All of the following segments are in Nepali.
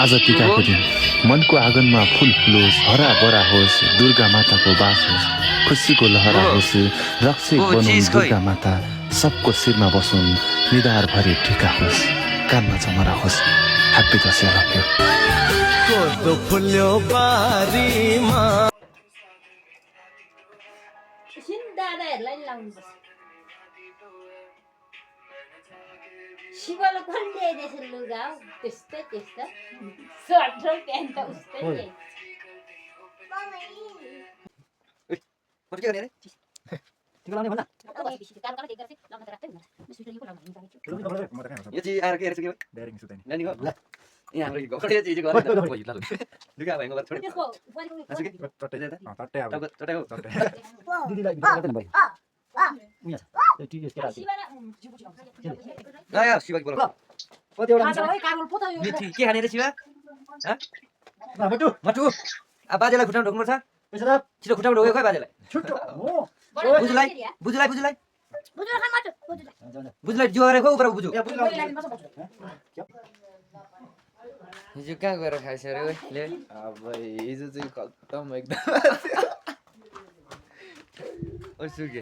आज टिकाको दिन मनको आँगनमा फूल फुलोस्, हरा बरा होस्, दुर्गा माताको बास होस्, खुसीको लहरा होस्, रक्षक बनौँ दुर्गा माता, सबको शिरमा बसौँ, निधार भरि टिका होस्, कानमा चमरा होस्। ह्याप्पी दसैँ लग्यो। कोदो फुल्यो बारीमा दादाहरूलाई लाउनुपर्छ। शिवले पनि ल्याइदिएछ लुगा हौ, त्यस्तो त्यस्तो सर्ट र प्यान्ट त उस्तै ल्याइ। यो चाहिँ आएर के हेरेछ कि नानी हो ल यहाँ हाम्रो घरको चीज गर्नु लुगा भएको छोडी शिवाकी बोल के खाने रे शिवा मटु अब बाजेलाई खुट्टामा ढोक्नु पर्छ छिटो खुट्टामा ढोक्यो खै बाजेलाई बुजुलाई बुजुलाई बुजुलाई बुजुलाई जो गरेको उपर बुझु हिजो कहाँ गएर खाइस रे ले अब हिजो चाहिँ खत्तम एकदम ओ सुके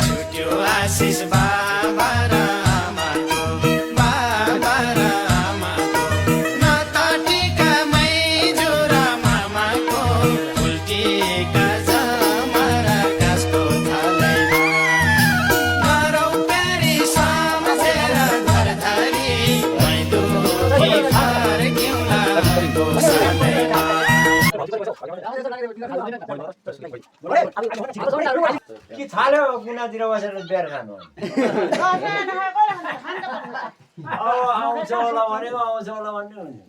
छुट्यो आशिष बाबा र आमाको बाबा र आमाको न त टिकामै जोरा मामाको उल्टिएका जमरा कासको थालैमा गरौ प्यारी सम्झेर घर धरी मै दुखी फर्किउँला दोसरैमा कि छाल्यो कुनातिर बसेर बिहार खानु अब आउँछ होला भनेको आउँछ होला भन्ने हुन्छ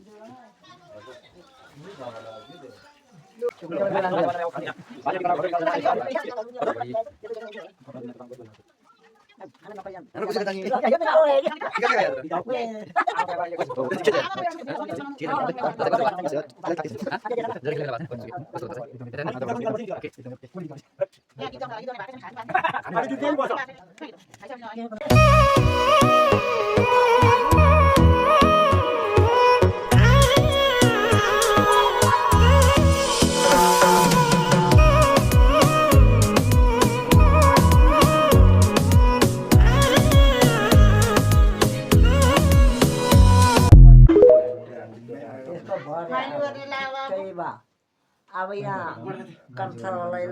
अब यहाँ कल्चरलाई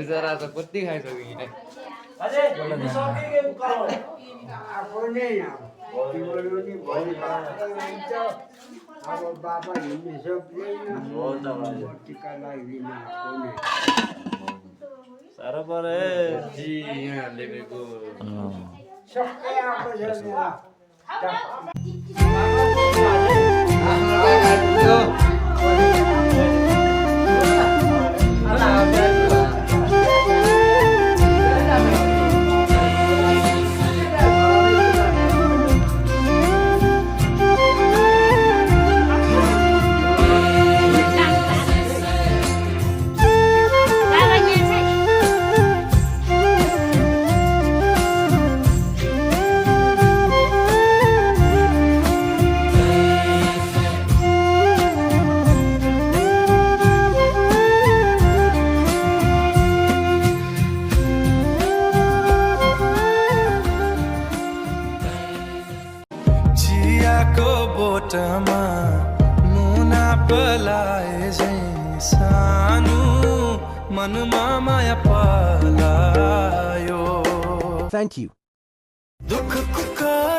बिचरा त कति खाइसक्यो यहाँ अझै सकियो उकालो आफूले तिम्रो नि भोलि हुन्छ अब बाबा हिँड्नु सक्दैन हो त भाइ टिका लगाइदिन आफूले साह्रो परे जी यहाँ लेखेको सबै आएको छ चियाको बोटमा मुना पलाए झैँ सानो मनमा माया पलायो Thank you. दुःखको